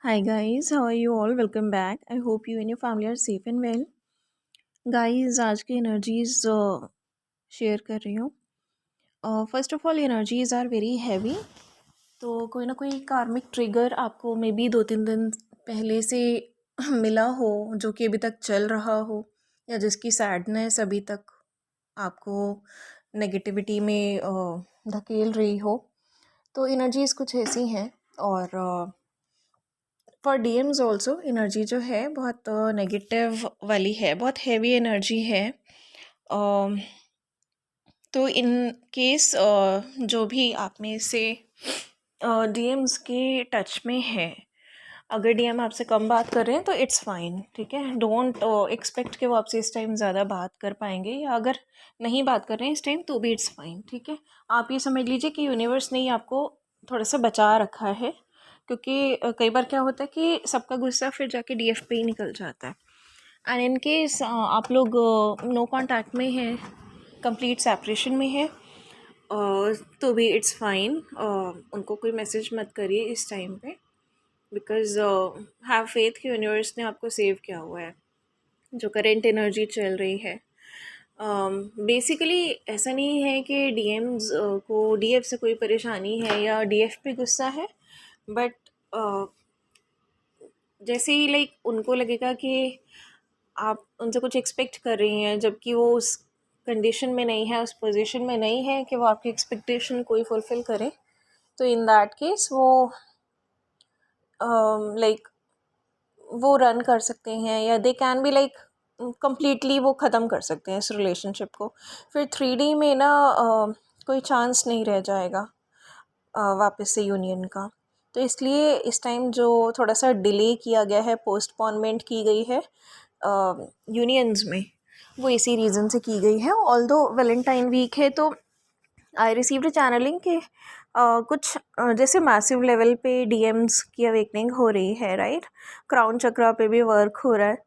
Hi guys, how are you all? Welcome back. I hope you and your family are safe and well. Guys, आज की energies share कर रही हूँ. First of all energies are very heavy. तो कोई ना कोई कार्मिक ट्रिगर आपको मे बी 2-3 दिन पहले से मिला हो, जो कि अभी तक चल रहा हो, या जिसकी सैडनेस अभी तक आपको नेगेटिविटी में धकेल रही हो. तो एनर्जीज कुछ ऐसी हैं. और फॉर डीएम्स ऑल्सो एनर्जी जो है बहुत नेगेटिव वाली है, बहुत हैवी एनर्जी है. तो इन केस जो भी आप में से डीएम्स के टच में है, अगर डीएम आपसे कम बात कर रहे हैं तो इट्स फाइन, ठीक है. डोंट एक्सपेक्ट कि वो आपसे इस टाइम ज़्यादा बात कर पाएंगे, या अगर नहीं बात कर रहे हैं इस टाइम तो भी इट्स फाइन, ठीक है. आप ये समझ लीजिए कि यूनिवर्स ने ही आपको थोड़ा सा बचा रखा है, क्योंकि कई बार क्या होता है कि सबका गुस्सा फिर जाके डीएफ पे ही निकल जाता है. एंड इन केस आप लोग नो कांटेक्ट में हैं, कंप्लीट सेपरेशन में है, तो भी इट्स फाइन. उनको कोई मैसेज मत करिए इस टाइम पे, बिकॉज हैव फेथ कि यूनिवर्स ने आपको सेव किया हुआ है. जो करेंट एनर्जी चल रही है, बेसिकली ऐसा नहीं है कि डीएम्स को डीएफ से कोई परेशानी है या डीएफ पे गुस्सा है, बट जैसे ही लाइक उनको लगेगा कि आप उनसे कुछ एक्सपेक्ट कर रही हैं, जबकि वो उस कंडीशन में नहीं है, उस पोजीशन में नहीं है कि वो आपकी एक्सपेक्टेशन कोई फुलफ़िल करे, तो इन दैट केस वो लाइक वो रन कर सकते हैं, या they can be like completely वो ख़त्म कर सकते हैं इस रिलेशनशिप को. फिर 3D में ना कोई चांस नहीं रह जाएगा वापस से यूनियन का. तो इसलिए इस टाइम जो थोड़ा सा डिले किया गया है, पोस्टपोनमेंट की गई है यूनियंस में, वो इसी रीज़न से की गई है. ऑल्दो वैलेंटाइन वीक है, तो आई रिसीव्ड चैनलिंग के कुछ जैसे मैसिव लेवल पे डीएम्स की अवेकनिंग हो रही है, राइट. क्राउन चक्रा पे भी वर्क हो रहा है.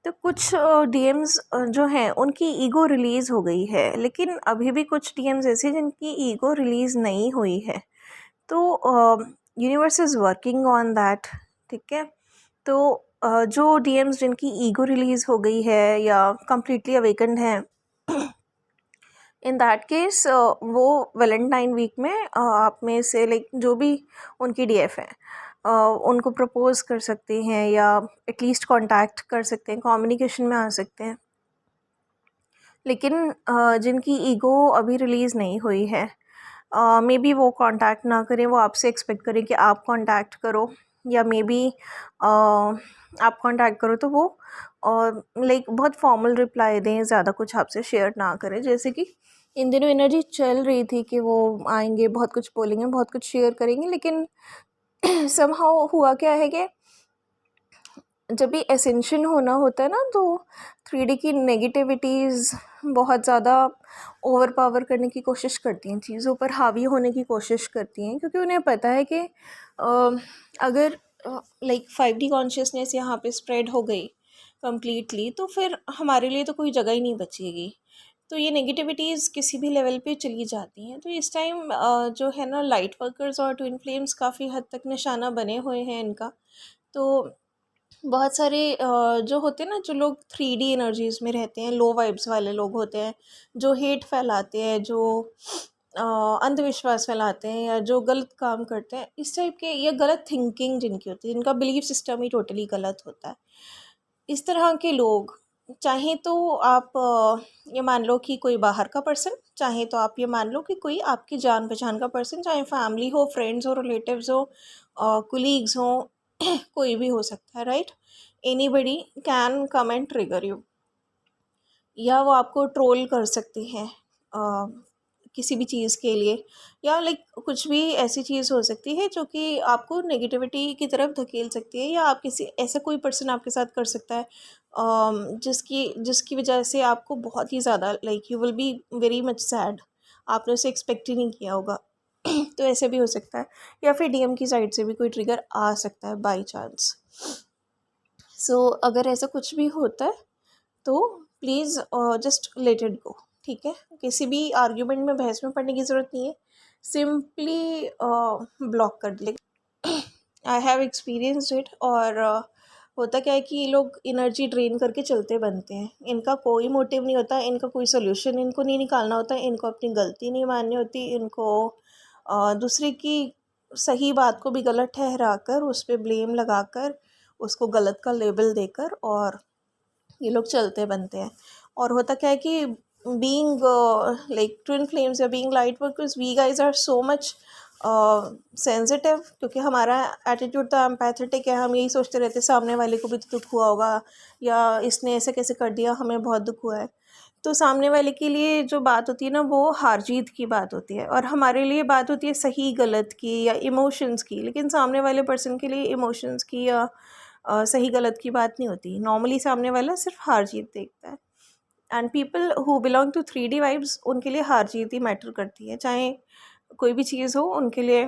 तो कुछ डीएम्स जो हैं उनकी ईगो रिलीज़ हो गई है, लेकिन अभी भी कुछ डीएम्स ऐसे जिनकी ईगो रिलीज़ नहीं हुई है. तो universe is working on that, ठीक है. तो जो डीएम्स जिनकी ईगो रिलीज़ हो गई है या कम्प्लीटली अवेकन्ड हैं, इन दैट केस वो वैलेंटाइन वीक में आप में से लाइक जो भी उनकी डीएफ है, उनको प्रपोज कर सकते हैं, या एटलीस्ट कांटेक्ट कर सकते हैं, कम्युनिकेशन में आ सकते हैं. लेकिन जिनकी ईगो अभी रिलीज़ नहीं हुई है, मे बी वो कांटेक्ट ना करें, वो आपसे एक्सपेक्ट करें कि आप कांटेक्ट करो, या मे बी आप कांटेक्ट करो तो वो लाइक बहुत फॉर्मल रिप्लाई दें, ज़्यादा कुछ आपसे शेयर ना करें. जैसे कि इन दिनों एनर्जी चल रही थी कि वो आएंगे, बहुत कुछ बोलेंगे, बहुत कुछ शेयर करेंगे, लेकिन समहाउ हुआ क्या है कि जब भी एसेंशन होना होता है ना, तो 3D की नेगेटिविटीज़ बहुत ज़्यादा ओवर पावर करने की कोशिश करती हैं, चीज़ों पर हावी होने की कोशिश करती हैं, क्योंकि उन्हें पता है कि अगर लाइक 5D कॉन्शियसनेस यहाँ पे स्प्रेड हो गई कम्प्लीटली, तो फिर हमारे लिए तो कोई जगह ही नहीं बचेगी. तो ये नेगेटिविटीज़ किसी भी लेवल पे चली जाती हैं. तो इस टाइम जो है ना, लाइट वर्कर्स और ट्विन फ्लेम्स काफ़ी हद तक निशाना बने हुए हैं इनका. तो बहुत सारे जो होते हैं ना, जो लोग 3D एनर्जीज़ में रहते हैं, लो वाइब्स वाले लोग होते हैं, जो हेट फैलाते हैं, जो अंधविश्वास फैलाते हैं, या जो गलत काम करते हैं, इस टाइप के, या गलत थिंकिंग जिनकी होती है, जिनका बिलीफ सिस्टम ही टोटली गलत होता है, इस तरह के लोग, चाहे तो आप ये मान लो कि कोई बाहर का पर्सन, चाहे तो आप ये मान लो कि कोई आपकी जान पहचान का पर्सन, चाहे फैमिली हो, फ्रेंड्स हो, रिलेटिव्स हो, कुलीग्स हो, कोई भी हो सकता है, right. Anybody can come and trigger you, या वो आपको ट्रोल कर सकते हैं किसी भी चीज़ के लिए, या लाइक कुछ भी ऐसी चीज़ हो सकती है जो कि आपको नेगेटिविटी की तरफ धकेल सकती है, या आप किसी ऐसा कोई पर्सन आपके साथ कर सकता है जिसकी जिसकी वजह से आपको बहुत ही ज़्यादा like you will be very much sad, आपने उसे एक्सपेक्ट ही नहीं किया होगा. तो ऐसे भी हो सकता है, या फिर डीएम की साइड से भी कोई ट्रिगर आ सकता है बाई चांस. सो अगर ऐसा कुछ भी होता है तो please just let it go, ठीक है. किसी भी आर्ग्यूमेंट में, बहस में पड़ने की ज़रूरत नहीं है, सिंपली ब्लॉक कर ले. I have experienced it. और होता क्या है कि ये लोग एनर्जी ड्रेन करके चलते बनते हैं। इनका कोई मोटिव नहीं होता, इनका कोई सोल्यूशन इनको नहीं निकालना होता, इनको अपनी गलती नहीं माननी होती, इनको दूसरे की सही बात को भी गलत ठहरा कर उस पर ब्लेम लगा कर उसको गलत का लेबल देकर और ये लोग चलते बनते हैं। और होता क्या है कि बीइंग लाइक ट्विन फ्लेम्स या being light workers, we guys are so much sensitive, क्योंकि हमारा एटीट्यूड तो एम्पैथेटिक है। हम यही सोचते रहते हैं सामने वाले को भी तो दुख हुआ होगा, या इसने ऐसे कैसे कर दिया, हमें बहुत दुख हुआ है। तो सामने वाले के लिए जो बात होती है ना, वो हार जीत की बात होती है, और हमारे लिए बात होती है सही गलत की या इमोशंस की। लेकिन सामने वाले पर्सन के लिए इमोशंस की या सही गलत की बात नहीं होती। नॉर्मली सामने वाला सिर्फ हार जीत देखता है। And people who belong to 3D vibes, उनके लिए हार जीत ही मैटर करती है। चाहे कोई भी चीज़ हो, उनके लिए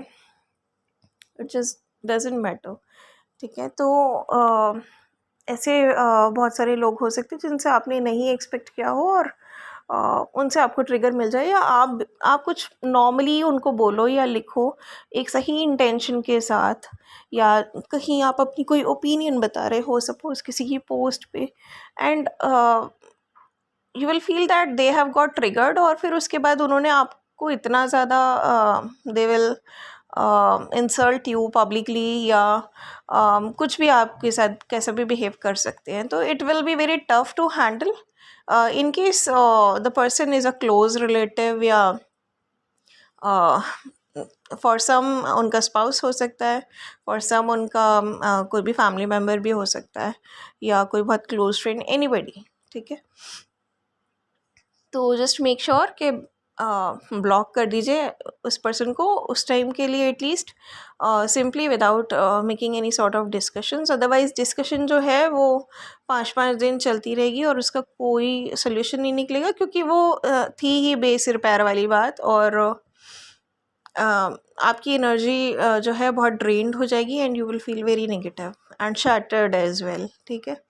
इट जस्ट डजेंट मैटर। ठीक है, तो ऐसे बहुत सारे लोग हो सकते हैं जिनसे आपने नहीं एक्सपेक्ट किया हो, और उनसे आपको ट्रिगर मिल जाए, या आप कुछ नॉर्मली उनको बोलो या लिखो एक सही इंटेंशन के साथ, या कहीं आप अपनी कोई ओपिनियन बता रहे हो सपोज़ किसी की पोस्ट पे, and you will feel that they have got triggered, और फिर उसके बाद उन्होंने आपको इतना ज़्यादा they will insult you publicly, या कुछ भी आपके साथ कैसा भी बिहेव कर सकते हैं। तो it will be very tough to handle in case the person is a close relative, या फॉर सम उनका स्पाउस हो सकता है, फॉर सम उनका कोई भी फैमिली मेम्बर भी हो सकता है, या कोई बहुत क्लोज फ्रेंड, एनीबडी। ठीक है, तो जस्ट मेक श्योर कि ब्लॉक कर दीजिए उस पर्सन को उस टाइम के लिए at least, simply without making any sort of discussions. Otherwise discussion जो है वो 5-5 दिन चलती रहेगी और उसका कोई सोल्यूशन नहीं निकलेगा, क्योंकि वो थी ही बेसिर पैर वाली बात, और आपकी एनर्जी जो है बहुत ड्रेन्ड हो जाएगी, and you will feel very negative and shattered as well. ठीक है,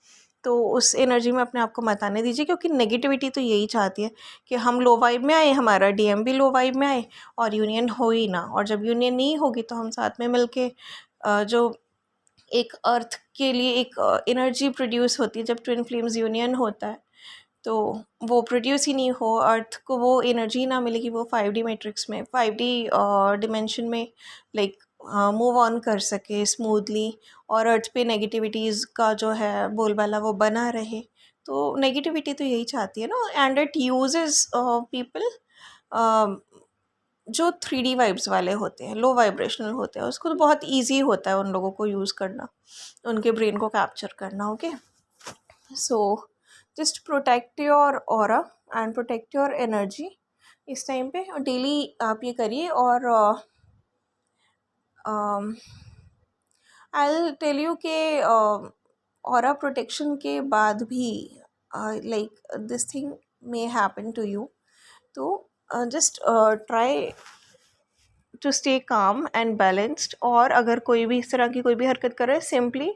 तो उस एनर्जी में अपने आप को मत आने दीजिए, क्योंकि नेगेटिविटी तो यही चाहती है कि हम लो वाइब में आए, हमारा डीएम भी लो वाइब में आए, और यूनियन हो ही ना। और जब यूनियन नहीं होगी तो हम साथ में मिलके जो एक अर्थ के लिए एक एनर्जी प्रोड्यूस होती है, जब ट्विन फ्लेम्स यूनियन होता है तो वो प्रोड्यूस ही नहीं हो, अर्थ को वो एनर्जी ना मिलेगी, वो 5D मैट्रिक्स में, 5D डिमेंशन में लाइक मूव ऑन कर सके स्मूथली, और अर्थ पे नेगेटिविटीज़ का जो है बोलबाला वो बना रहे। तो नेगेटिविटी तो यही चाहती है ना, एंड इट यूजेस पीपल जो 3D वाइब्स वाले होते हैं, लो वाइब्रेशनल होते हैं, उसको तो बहुत ईजी होता है उन लोगों को यूज़ करना, उनके ब्रेन को कैप्चर करना। Okay, so just protect your aura and protect your energy इस टाइम पे, और डेली आप ये करिए। और आई विल टेल यू कि ऑरा प्रोटेक्शन के बाद भी like this thing may happen to you, तो just try to stay calm and balanced. और अगर कोई भी इस तरह की कोई भी हरकत करे, सिंपली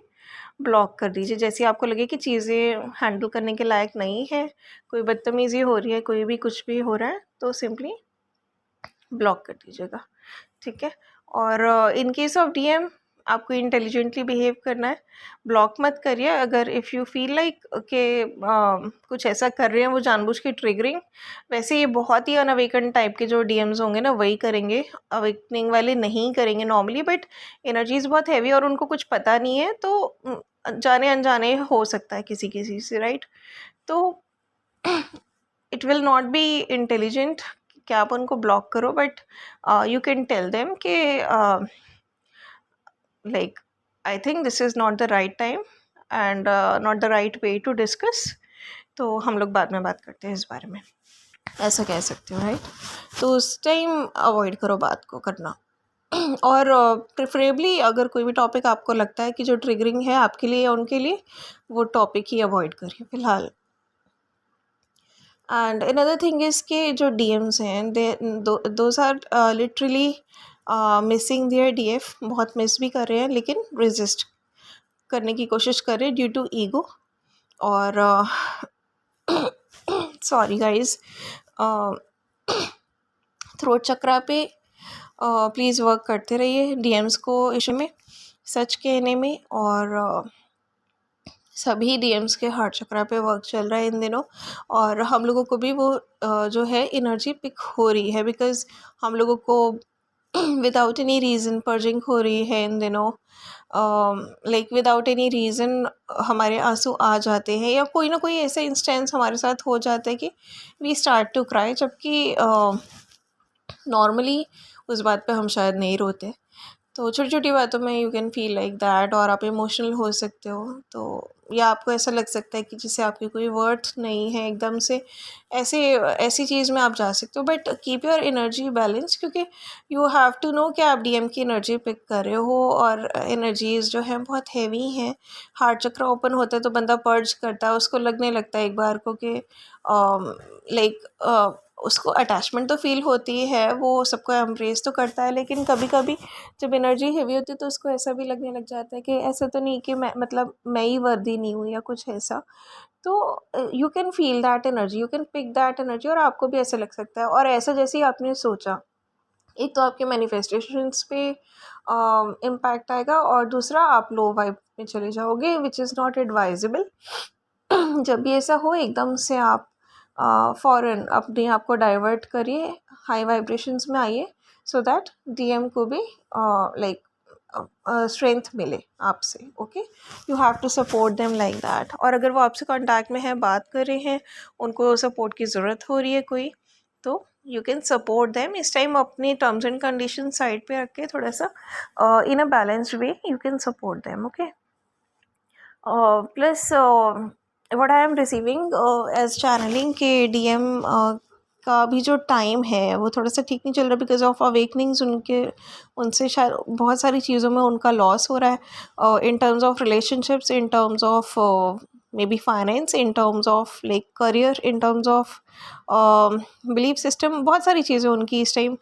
ब्लॉक कर दीजिए। जैसे आपको लगे कि चीज़ें हैंडल करने के लायक नहीं है, कोई बदतमीज़ी हो रही है, कोई भी कुछ भी हो रहा है, तो सिंपली ब्लॉक कर दीजिएगा। ठीक है, और इन केस ऑफ डीएम आपको इंटेलिजेंटली बिहेव करना है, ब्लॉक मत करिए। अगर इफ़ यू फील लाइक कि कुछ ऐसा कर रहे हैं वो जानबूझ के ट्रिगरिंग, वैसे ये बहुत ही अनअवेकन टाइप के जो डीएम्स होंगे ना वही करेंगे, अवेकनिंग वाले नहीं करेंगे नॉर्मली। बट एनर्जीज बहुत हैवी और उनको कुछ पता नहीं है, तो जाने अनजाने हो सकता है किसी किसी से, राइट। तो it will not be intelligent कि आप उनको ब्लॉक करो, but you can tell them कि like I think this is not the right time and not the right way to discuss, तो हम लोग बाद में बात करते हैं इस बारे में, ऐसा कह सकते हो, राइट। तो उस टाइम अवॉइड करो बात को करना। और प्रेफरेबली अगर कोई भी टॉपिक आपको लगता है कि जो ट्रिगरिंग है आपके लिए या उनके लिए, वो टॉपिक ही अवॉइड करिए फ़िलहाल। एंड अनदर थिंग इज़ कि जो डीएम्स हैं those are literally missing their DF, बहुत मिस भी कर रहे हैं, लेकिन रेजिस्ट करने की कोशिश कर रहे हैं ड्यू टू ईगो। और सॉरी गाइज, थ्रोट चक्रा पे प्लीज़ वर्क करते रहिए डीएम्स को इशू में। सच कहने में। और सभी डीएम्स के हार्ट चक्रा पे वर्क चल रहा है इन दिनों, और हम लोगों को भी वो जो है एनर्जी पिक हो रही है, बिकॉज़ हम लोगों को विदाउट एनी रीज़न पर्जिंग हो रही है इन दिनों। लाइक विदाउट एनी रीज़न हमारे आंसू आ जाते हैं, या कोई ना कोई ऐसा इंस्टेंस हमारे साथ हो जाता है कि वी स्टार्ट टू क्राई, जबकि नॉर्मली उस बात पे हम शायद नहीं रोते। तो छोटी छोटी बातों में you can feel like that, और आप इमोशनल हो सकते हो। तो या आपको ऐसा लग सकता है कि जिससे आपकी कोई वर्थ नहीं है, एकदम से ऐसे ऐसी चीज़ में आप जा सकते हो। But keep your energy balance, क्योंकि यू हैव टू नो कि आप डीएम की एनर्जी पिक कर रहे हो, और एनर्जीज जो हैं बहुत हैवी हैं। हार्ट चक्र ओपन होता है तो बंदा पर्ज करता है, उसको लगने लगता है एक बार को कि लाइक उसको अटैचमेंट तो फील होती है, वो सबको एम्ब्रेस तो करता है, लेकिन कभी कभी जब एनर्जी हेवी होती है तो उसको ऐसा भी लगने लग जाता है कि ऐसा तो नहीं कि मैं मतलब मैं ही वर्दी नहीं हूँ या कुछ ऐसा। तो you can feel that energy, you can pick that energy, और आपको भी ऐसा लग सकता है। और ऐसा जैसे ही आपने सोचा, एक तो आपके मैनिफेस्टेशंस पे इम्पैक्ट आएगा, और दूसरा आप लो वाइब में चले जाओगे, विच इज़ नॉट एडवाइजेबल। जब भी ऐसा हो एकदम से आप फ़ौरन अपने आप को डाइवर्ट करिए, हाई वाइब्रेशंस में आइए, सो दैट डीएम को भी लाइक स्ट्रेंथ मिले आपसे। Okay, you have to support them like that. और अगर वो आपसे कांटेक्ट में है, बात कर रहे हैं, उनको सपोर्ट की ज़रूरत हो रही है कोई, तो यू कैन सपोर्ट देम। इस टाइम अपनी टर्म्स एंड कंडीशन साइड पे रख के थोड़ा सा in a balanced way you can support them. Okay, plus what I am receiving as channelling के डीएम का भी जो टाइम है वो थोड़ा सा ठीक नहीं चल रहा, बिकॉज ऑफ अवेकनिंग्स उनके, उनसे शायद बहुत सारी चीज़ों में उनका लॉस हो रहा है, in terms of relationships, in terms of may be finance, in terms of like career, in terms of belief system. बहुत सारी चीज़ें उनकी इस टाइम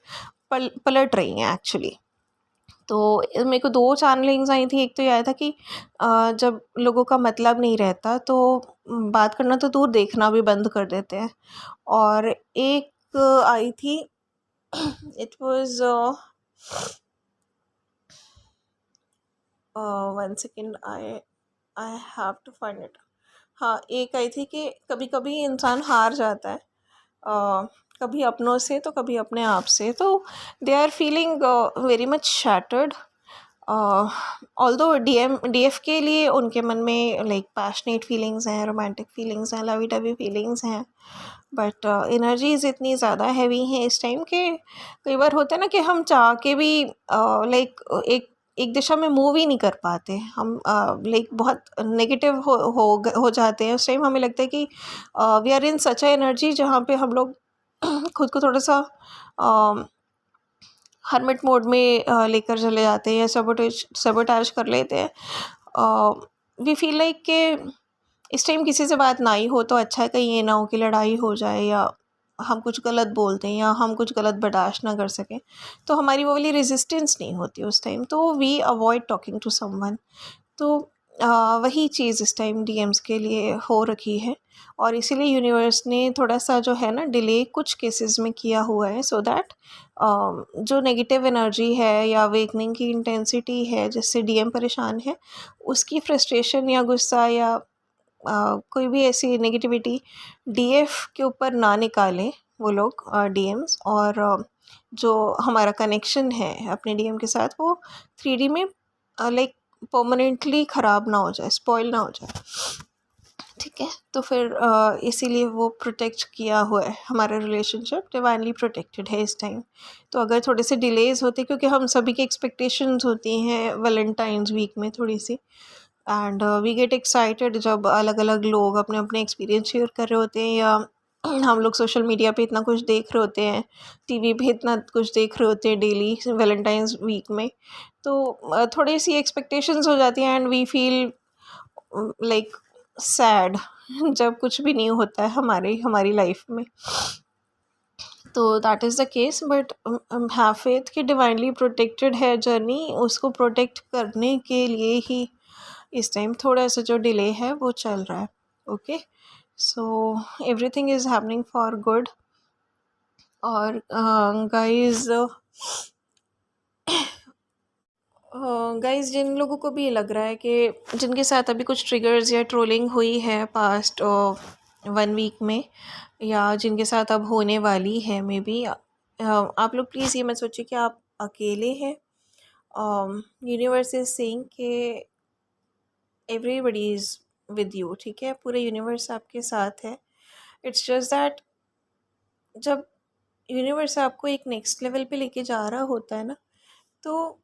पलट रही हैं एक्चुअली। तो मेरे को दो चैनलिंग्स आई थी। एक तो ये आया था कि जब लोगों का मतलब नहीं रहता तो बात करना तो दूर, देखना भी बंद कर देते हैं। और एक आई थी, it was one second, I I have to find it. हाँ, एक आई थी कि कभी कभी इंसान हार जाता है, कभी अपनों से तो कभी अपने आप से, तो they are feeling very much shattered. Although DF के लिए उनके मन में लाइक पैशनेट फीलिंग्स हैं, रोमांटिक फीलिंग्स हैं, लवी डवी फीलिंग्स हैं, बट एनर्जीज इतनी ज़्यादा हैवी हैं इस टाइम के कई बार होता है ना कि हम चाह के भी लाइक एक एक दिशा में मूव ही नहीं कर पाते हम, लाइक बहुत नेगेटिव हो जाते हैं। उस टाइम हमें लगता है कि we are in such a energy जहाँ पे हम लोग खुद को थोड़ा सा हर्मिट मोड में लेकर चले जाते हैं, या सबोटाज कर लेते हैं। वी फील लाइक कि इस टाइम किसी से बात ना ही हो तो अच्छा है, कहीं ये ना हो कि लड़ाई हो जाए, या हम कुछ गलत बोलते हैं, या हम कुछ गलत बर्दाश्त ना कर सकें, तो हमारी वो वाली रेजिस्टेंस नहीं होती उस टाइम, तो we avoid talking to someone. तो वही चीज़ इस टाइम डीएम्स के लिए हो रखी है, और इसीलिए यूनिवर्स ने थोड़ा सा जो है ना डिले कुछ केसेस में किया हुआ है, सो दैट जो नेगेटिव एनर्जी है या अवेकनिंग की इंटेंसिटी है जिससे डीएम परेशान है, उसकी फ्रस्ट्रेशन या गुस्सा या कोई भी ऐसी नेगेटिविटी डीएफ के ऊपर ना निकालें वो लोग डीएम्स, और जो हमारा कनेक्शन है अपने डीएम के साथ वो 3D में लाइक परमानेंटली ख़राब ना हो जाए, स्पॉइल ना हो जाए। ठीक है, तो फिर इसीलिए वो प्रोटेक्ट किया हुआ है, हमारा रिलेशनशिप डिवाइनली प्रोटेक्टेड है इस टाइम। तो अगर थोड़े से डिलेज होते, क्योंकि हम सभी की एक्सपेक्टेशंस होती हैं वैलेंटाइंस वीक में थोड़ी सी, एंड वी गेट एक्साइटेड जब अलग अलग लोग अपने अपने एक्सपीरियंस शेयर कर रहे होते हैं, या हम लोग सोशल मीडिया पे इतना कुछ देख रहे होते हैं, टीवी पे इतना कुछ देख रहे होते हैं डेली वैलेंटाइंस वीक में, तो थोड़ी सी एक्सपेक्टेशंस हो जाती हैं, and we feel like sad जब कुछ भी नहीं होता है हमारी लाइफ में। तो that is the case, but have faith कि डिवाइनली प्रोटेक्टेड है जर्नी, उसको प्रोटेक्ट करने के लिए ही इस टाइम थोड़ा सा जो डिले है वो चल रहा है। Okay, so everything is happening for good. और गाइस गाइस, जिन लोगों को भी ये लग रहा है कि जिनके साथ अभी कुछ ट्रिगर्स या ट्रोलिंग हुई है पास्ट 1 वीक में, या जिनके साथ अब होने वाली है मे बी, आप लोग प्लीज़ ये मत सोचिए कि आप अकेले हैं। यूनिवर्स इज सेइंग कि एवरीबडी इज़ विद यू, ठीक है, पूरे यूनिवर्स आपके साथ है। इट्स जस्ट दैट जब यूनिवर्स आपको एक नेक्स्ट लेवल पे लेके जा रहा होता है ना, तो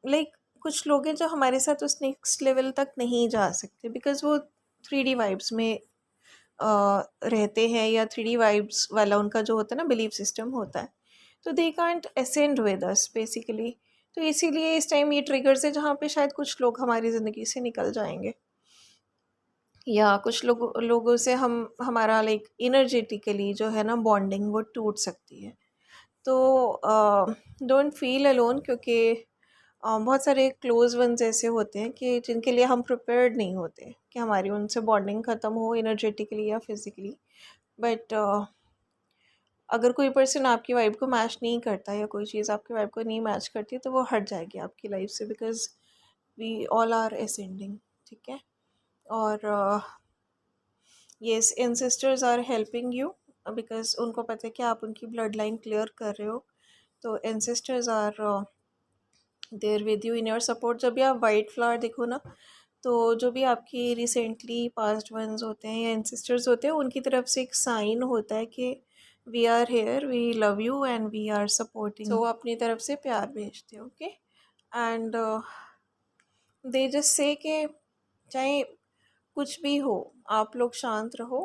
लाइक कुछ लोग हैं जो हमारे साथ उस नेक्स्ट लेवल तक नहीं जा सकते बिकॉज वो 3D वाइब्स में रहते हैं, या 3D वाइब्स वाला उनका जो होता है ना बिलीफ सिस्टम होता है, तो they can't ascend with us basically. तो इसीलिए इस टाइम ये ट्रिगर्स है जहाँ पे शायद कुछ लोग हमारी ज़िंदगी से निकल जाएंगे, या कुछ लोगों से हमारा लाइक इनर्जेटिकली जो है ना बॉन्डिंग वो टूट सकती है। तो डोंट फील अलोन, क्योंकि बहुत सारे क्लोज़ वंस ऐसे होते हैं कि जिनके लिए हम प्रिपेयर्ड नहीं होते कि हमारी उनसे बॉन्डिंग ख़त्म हो एनर्जेटिकली या फिज़िकली। बट अगर कोई पर्सन आपकी वाइब को मैच नहीं करता, या कोई चीज़ आपकी वाइब को नहीं मैच करती, तो वो हट जाएगी आपकी लाइफ से, because we all are ascending, ठीक है। और yes, ancestors are helping you, because उनको पता है कि आप उनकी ब्लड लाइन क्लियर कर रहे हो, तो ancestors are there with you in your support. जब भी आप वाइट फ्लावर देखो ना, तो जो भी आपकी रिसेंटली पास्ट वंस होते हैं या एंसेस्टर्स होते हैं, उनकी तरफ से एक साइन होता है कि we are here, we love you and we are supporting. तो वो अपनी तरफ से प्यार भेजते हैं, okay. And they just say कि चाहे कुछ भी हो, आप लोग शांत रहो,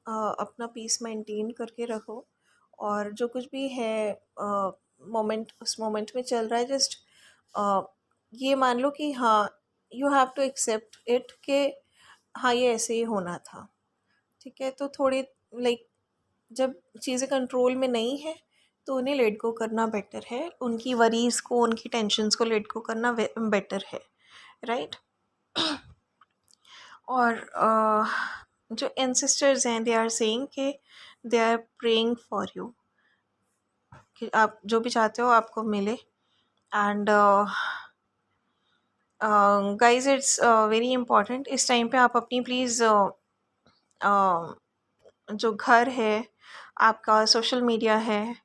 अपना पीस मेंटेन करके रखो, और जो कुछ भी है मोमेंट उस मोमेंट में चल रहा है, जस्ट ये मान लो कि हाँ, you have to accept it कि हाँ ये ऐसे ही होना था, ठीक है। तो थोड़ी लाइक जब चीज़ें कंट्रोल में नहीं है, तो उन्हें लेट गो करना बेटर है, उनकी वरीज को, उनकी टेंशन्स को लेट गो करना बेटर है, राइट। और जो एंसेस्टर्स हैं, दे आर सेइंग कि they are praying for you, कि आप जो भी चाहते हो आपको मिले। And guys, it's very important इस टाइम पे आप अपनी प्लीज़ जो घर है आपका, सोशल मीडिया है,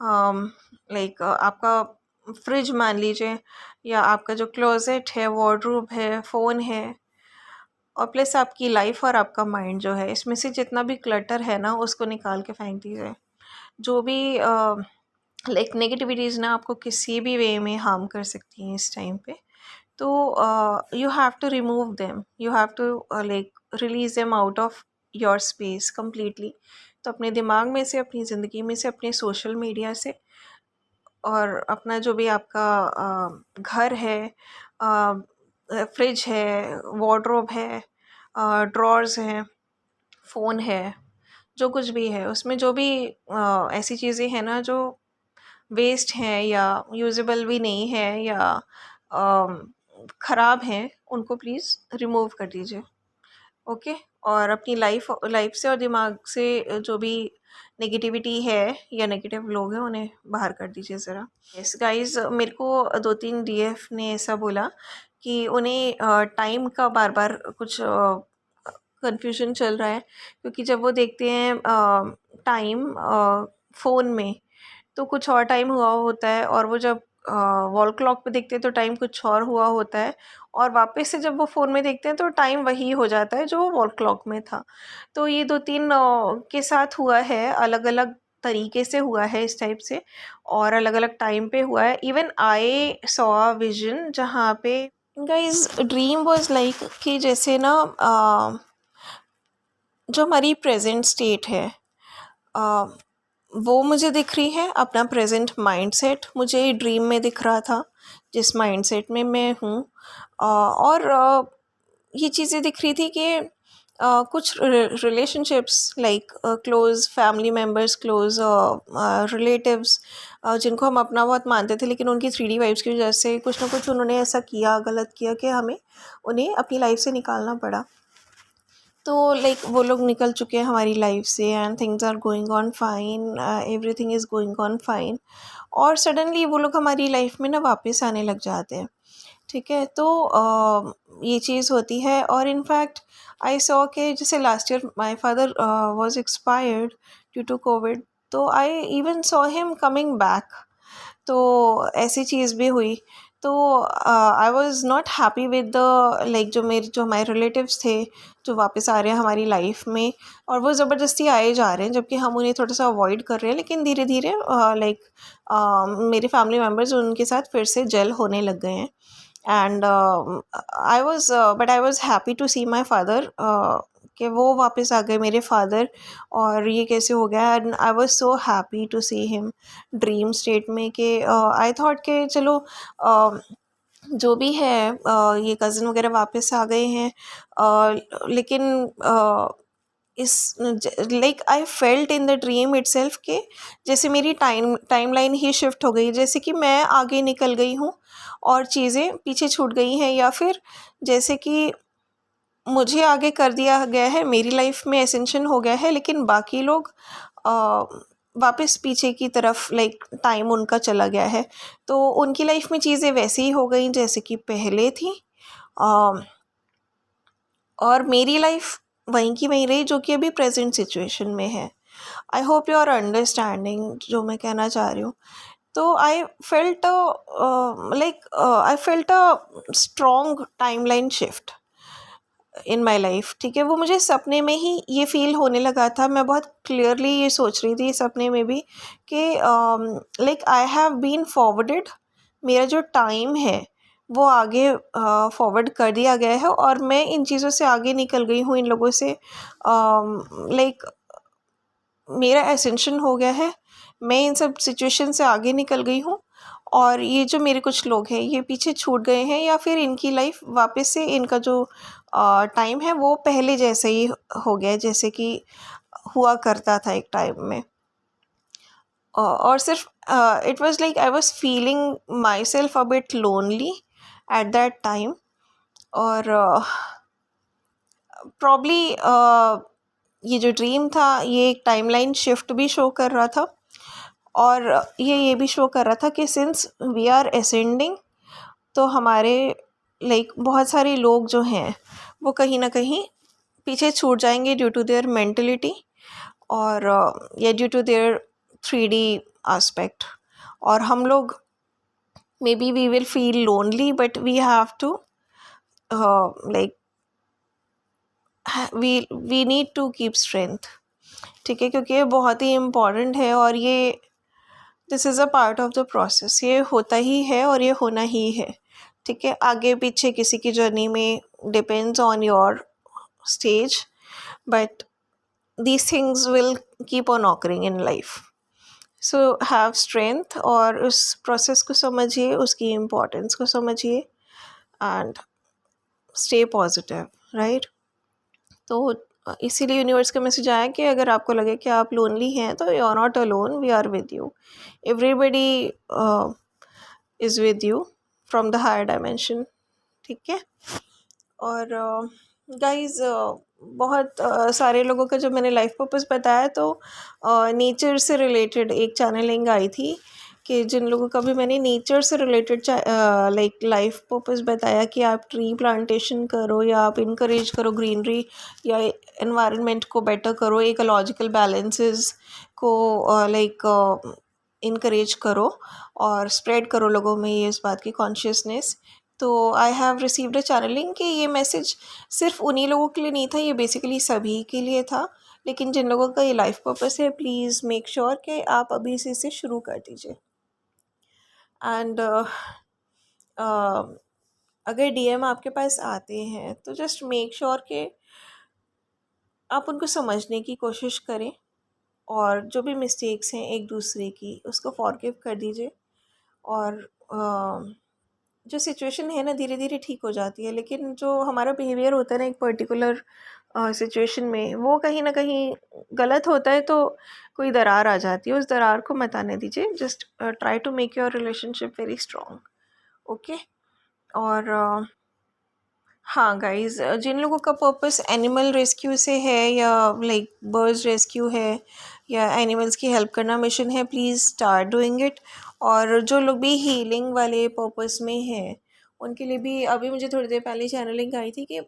लाइक आपका फ्रिज मान लीजिए, या आपका जो क्लोजेट है, वार्डरोब है, फ़ोन है, और प्लस आपकी लाइफ और आपका माइंड जो है, इसमें से जितना भी क्लटर है ना, उसको निकाल के फेंक दीजिए। जो भी लाइक नेगेटिविटीज़ ना आपको किसी भी वे में हार्म कर सकती हैं इस टाइम पे, तो you have to remove them, you have to like release them out of your space completely. तो अपने दिमाग में से, अपनी ज़िंदगी में से, अपने सोशल मीडिया से, और अपना जो भी आपका घर है, फ्रिज है, वार्डरोब है, ड्रॉर्स हैं, फ़ोन है, जो कुछ भी है उसमें जो भी ऐसी चीज़ें हैं ना जो वेस्ट हैं या यूजेबल भी नहीं है या ख़राब हैं, उनको प्लीज़ रिमूव कर दीजिए, ओके। और अपनी लाइफ से और दिमाग से जो भी नेगेटिविटी है या नेगेटिव लोग हैं, उन्हें बाहर कर दीजिए ज़रा। यस गाइस, मेरे को 2-3 डीएफ ने ऐसा बोला कि उन्हें टाइम का बार बार कुछ कन्फ्यूजन चल रहा है, क्योंकि जब वो देखते हैं टाइम फ़ोन में, तो कुछ और टाइम हुआ होता है, और वो जब वॉल क्लॉक पे देखते हैं तो टाइम कुछ और हुआ होता है, और वापस से जब वो फ़ोन में देखते हैं तो टाइम वही हो जाता है जो वॉल क्लॉक में था। तो ये 2-3 के साथ हुआ है, अलग अलग तरीके से हुआ है इस टाइप से, और अलग अलग टाइम पे हुआ है। Even I saw a vision जहाँ पे गाइज ड्रीम वाज लाइक कि जैसे ना जो हमारी प्रेजेंट स्टेट है, वो मुझे दिख रही है, अपना प्रेजेंट माइंडसेट मुझे ड्रीम में दिख रहा था, जिस माइंडसेट में मैं हूँ। और ये चीज़ें दिख रही थी कि कुछ relationships like close family members, close relatives, जिनको हम अपना बहुत मानते थे, लेकिन उनकी 3D वाइब्स की वजह से कुछ ना कुछ उन्होंने ऐसा किया, गलत किया कि हमें उन्हें अपनी लाइफ से निकालना पड़ा। तो लाइक वो लोग निकल चुके हैं हमारी लाइफ से, and things are going on fine, everything is going on fine, और सडनली वो लोग हमारी लाइफ में ना वापस आने लग जाते हैं। ठीक है। तो ये चीज़ होती है। और इनफैक्ट आई सॉ कि जैसे last year my father was expired due to COVID, तो I even saw him coming back. तो ऐसी चीज़ भी हुई। तो I was not happy with the like जो हमारे रिलेटिव्स थे जो वापस आ रहे हैं हमारी लाइफ में, और वो ज़बरदस्ती आए जा रहे हैं, जबकि हम उन्हें थोड़ा सा अवॉइड कर रहे हैं। लेकिन धीरे धीरे लाइक मेरे फैमिली मेम्बर्स उनके साथ फिर से जेल होने लग गए हैं। And I was happy to see my father कि वो वापस आ गए मेरे फादर। और ये कैसे हो गया, and I was so happy to see him dream state में। कि आई थॉट कि चलो जो भी है ये कज़न वगैरह वापस आ गए हैं। लेकिन इस like I felt in the dream itself के जैसे मेरी टाइमलाइन ही शिफ्ट हो गई, जैसे कि मैं आगे निकल गई हूँ और चीज़ें पीछे छूट गई हैं, या फिर जैसे कि मुझे आगे कर दिया गया है, मेरी लाइफ में एसेंशन हो गया है, लेकिन बाकी लोग वापस पीछे की तरफ लाइक टाइम उनका चला गया है। तो उनकी लाइफ में चीज़ें वैसी ही हो गई जैसे कि पहले थी, और मेरी लाइफ वहीं की वहीं रही जो कि अभी प्रेजेंट सिचुएशन में है। I hope you are understanding जो मैं कहना चाह रही हूँ। तो I felt I felt a strong timeline shift in my life. ठीक है, वो मुझे सपने में ही ये फील होने लगा था। मैं बहुत क्लियरली ये सोच रही थी सपने में भी कि like I have been forwarded, मेरा जो टाइम है वो आगे फॉरवर्ड कर दिया गया है, और मैं इन चीज़ों से आगे निकल गई हूँ, इन लोगों से लाइक मेरा एसेंशन हो गया है, मैं इन सब सिचुएशन से आगे निकल गई हूँ। और ये जो मेरे कुछ लोग हैं ये पीछे छूट गए हैं, या फिर इनकी लाइफ वापस से इनका जो टाइम है वो पहले जैसे ही हो गया है, जैसे कि हुआ करता था एक टाइम में। और सिर्फ it was like I was feeling my self a bit lonely at that time. और प्रॉब्ली ये जो ड्रीम था ये एक टाइमलाइन शिफ्ट भी शो कर रहा था, और ये भी शो कर रहा था कि सिंस वी आर असेंडिंग, तो हमारे लाइक बहुत सारे लोग जो हैं वो कहीं ना कहीं पीछे छूट जाएंगे ड्यू टू देयर मेंटलिटी, और या due to their 3D aspect. और हम लोग may be we will feel lonely, but we have to like we need to keep strength. ठीक है, क्योंकि ये बहुत ही इम्पॉर्टेंट है, और ये this is a part of the process. ये होता ही है और ये होना ही है। ठीक है, आगे पीछे किसी की जर्नी में depends on your stage, but these things will keep on occurring in life. So have strength, और उस प्रोसेस को समझिए, उसकी इम्पोर्टेंस को समझिए, एंड स्टे पॉजिटिव, राइट। तो इसीलिए यूनिवर्स का मैसेज आया कि अगर आपको लगे कि आप लोनली हैं तो you are not alone, we are with you, everybody is with you from the higher dimension. ठीक है। और गाइस बहुत सारे लोगों का जब मैंने लाइफ पर्पस बताया तो नेचर से रिलेटेड एक चैनलिंग आई थी कि जिन लोगों का भी मैंने नेचर से रिलेटेड लाइक लाइफ पर्पस बताया कि आप ट्री प्लांटेशन करो, या आप इनकरेज करो ग्रीनरी, या एनवायरनमेंट को बेटर करो, इकोलॉजिकल बैलेंसेस को लाइक इनकरेज करो, और स्प्रेड करो लोगों में ये इस बात की कॉन्शियसनेस। तो I have received a channelling कि ये मैसेज सिर्फ उन्हीं लोगों के लिए नहीं था, ये बेसिकली सभी के लिए था। लेकिन जिन लोगों का ये लाइफ पर्पस है, प्लीज़ मेक श्योर कि आप अभी इसे शुरू कर दीजिए। एंड अगर डीएम आपके पास आते हैं तो जस्ट मेक श्योर कि आप उनको समझने की कोशिश करें, और जो भी मिस्टेक्स हैं एक दूसरे की उसको फॉरगिव कर दीजिए। और जो सिचुएशन है ना धीरे धीरे ठीक हो जाती है, लेकिन जो हमारा बिहेवियर होता है ना एक पर्टिकुलर सिचुएशन में, वो कहीं ना कहीं गलत होता है, तो कोई दरार आ जाती है, उस दरार को मत आने दीजिए। Just try to make your relationship very strong. Okay. और हाँ गाइस, जिन लोगों का पर्पस एनिमल रेस्क्यू से है, या लाइक बर्ड्स रेस्क्यू है, या एनिमल्स की हेल्प करना मिशन है, प्लीज़ स्टार्ट डूइंग इट। और जो लोग भी हीलिंग वाले पर्पस में हैं उनके लिए भी अभी मुझे थोड़ी देर पहले चैनलिंग आई थी कि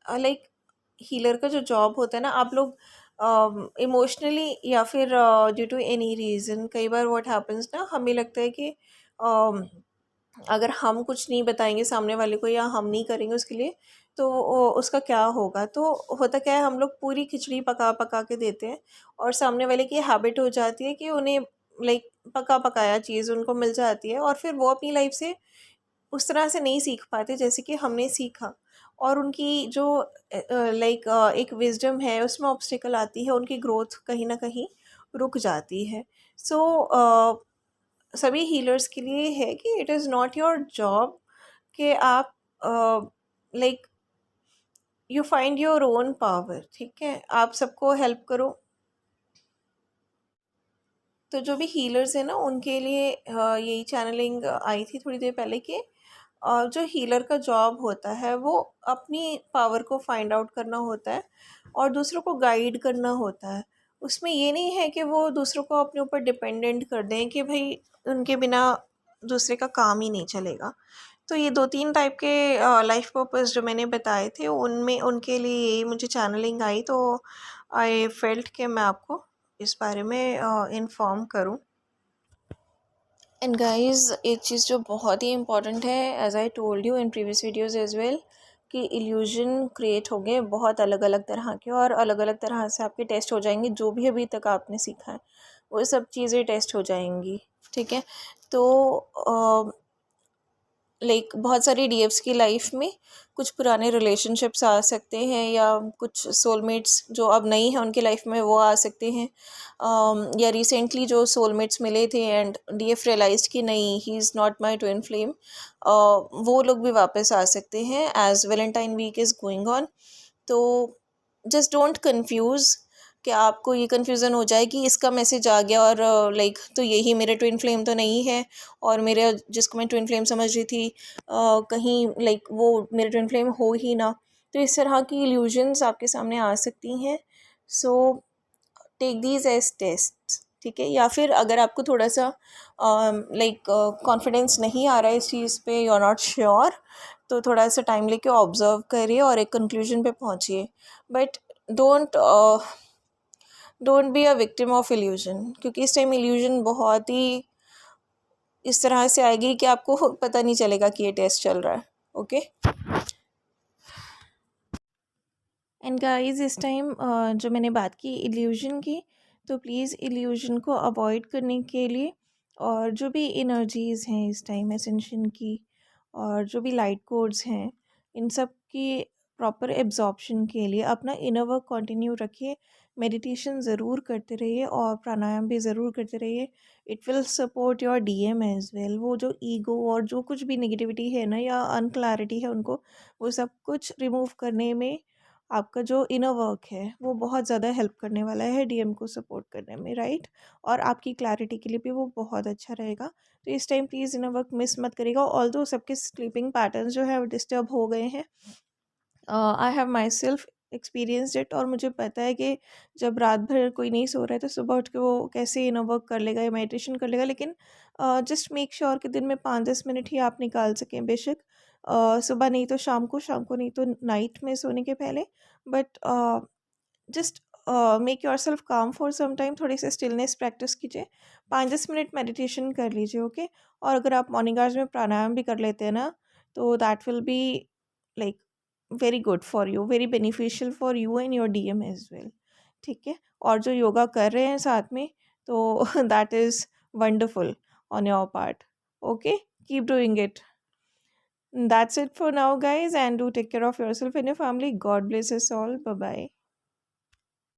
लाइक हीलर का जो जॉब होता है ना, आप लोग इमोशनली या फिर ड्यू टू एनी रीज़न, कई बार व्हाट हैपन्स ना, हमें लगता है कि अगर हम कुछ नहीं बताएंगे सामने वाले को या हम नहीं करेंगे उसके लिए तो उसका क्या होगा। तो होता क्या है, हम लोग पूरी खिचड़ी पका पका के देते हैं और सामने वाले की हैबिट हो जाती है कि उन्हें लाइक पका पकाया चीज़ उनको मिल जाती है और फिर वो अपनी लाइफ से उस तरह से नहीं सीख पाते जैसे कि हमने सीखा। और उनकी जो लाइक एक विजडम है उसमें ऑब्स्टिकल आती है, उनकी ग्रोथ कहीं ना कहीं रुक जाती है। सो सभी हीलर्स के लिए है कि it is not your job कि आप like you find your own power. ठीक है, आप सबको हेल्प करो। तो जो भी हीलर्स हैं ना उनके लिए यही चैनलिंग आई थी थोड़ी देर पहले कि जो हीलर का जॉब होता है वो अपनी पावर को फाइंड आउट करना होता है और दूसरों को गाइड करना होता है। उसमें ये नहीं है कि वो दूसरों को अपने ऊपर डिपेंडेंट कर दें कि भाई उनके बिना दूसरे का काम ही नहीं चलेगा। तो ये 2-3 टाइप के लाइफ पर्पस जो मैंने बताए थे उनमें उनके लिए मुझे चैनलिंग आई, तो आई फेल्ट कि मैं आपको इस बारे में इन्फॉर्म करूं। एंड गाइस, एक चीज़ जो बहुत ही इम्पॉर्टेंट है, as I told you in previous videos as well, कि इल्यूजन क्रिएट हो गए बहुत अलग अलग तरह के और अलग अलग तरह से आपके टेस्ट हो जाएंगे। जो भी अभी तक आपने सीखा है वो सब चीज़ें टेस्ट हो जाएंगी। ठीक है, तो लाइक बहुत सारी डीएफ्स की लाइफ में कुछ पुराने रिलेशनशिप्स आ सकते हैं या कुछ सोलमेट्स जो अब नहीं है उनकी लाइफ में वो आ सकते हैं, या रिसेंटली जो सोलमेट्स मिले थे एंड डीएफ रियलाइज्ड कि नहीं, he is not my twin flame, वो लोग भी वापस आ सकते हैं as Valentine week is going on. तो जस्ट डोंट कंफ्यूज कि आपको ये कन्फ्यूज़न हो जाए कि इसका मैसेज आ गया और लाइक तो यही मेरे ट्विन फ्लेम तो नहीं है और मेरे जिसको मैं ट्विन फ्लेम समझ रही थी कहीं लाइक वो मेरे ट्विन फ्लेम हो ही ना। तो इस तरह की इल्यूजन्स आपके सामने आ सकती हैं। So take these as test. ठीक है, या फिर अगर आपको थोड़ा सा लाइक कॉन्फिडेंस नहीं आ रहा है इस चीज़ पे, यू आर नॉट श्योर, तो थोड़ा सा टाइम लेके ऑब्जर्व करिए और एक कंक्लूजन पे पहुंचिए। But don't don't be a victim of illusion, क्योंकि इस टाइम इल्यूजन बहुत ही इस तरह से आएगी कि आपको पता नहीं चलेगा कि ये टेस्ट चल रहा है। ओके एंड गाइस, इस टाइम जो मैंने बात की इल्यूजन की, तो प्लीज़ इल्यूजन को अवॉइड करने के लिए और जो भी एनर्जीज़ हैं इस टाइम एसेंशन की और जो भी लाइट कोड्स हैं, इन सब की प्रॉपर एब्जॉर्प्शन के लिए अपना इनर वर्क कंटिन्यू रखिए। मेडिटेशन ज़रूर करते रहिए और प्राणायाम भी ज़रूर करते रहिए। It will support your DM as well. वो जो ईगो और जो कुछ भी नेगेटिविटी है ना या अनक्लैरिटी है उनको, वो सब कुछ रिमूव करने में आपका जो इनर वर्क है वो बहुत ज़्यादा हेल्प करने वाला है डीएम को सपोर्ट करने में, राइट। और आपकी क्लैरिटी के लिए भी वो बहुत अच्छा रहेगा। तो इस time please inner work miss मत करिएगा। ऑल्दो सबके स्लीपिंग पैटर्न्स जो है डिस्टर्ब हो गए हैं, I have my self experienced it, और मुझे पता है कि जब रात भर कोई नहीं सो रहा है तो सुबह उठ के वो कैसे इनर वर्क कर लेगा या मेडिटेशन कर लेगा। लेकिन जस्ट मेक श्योर कि दिन में 5-10 मिनट ही आप निकाल सकें, बेशक सुबह नहीं तो शाम को नहीं तो नाइट में सोने के पहले। But just make your self काम फॉर सम टाइम। थोड़ी सी स्टिलनेस प्रैक्टिस कीजिए, 5-10 मिनट मेडिटेशन कर लीजिए। ओके, और अगर आप मॉर्निंग आवर्स में प्राणायाम भी कर लेते हैं ना, तो that will be like very good for you, very beneficial for you and your DM as well. ठीक है, और जो योगा कर रहे हैं साथ में, तो that is wonderful on your part. Okay, keep doing it. That's it for now, guys, and do take care of yourself and your family. God bless us all. Bye bye.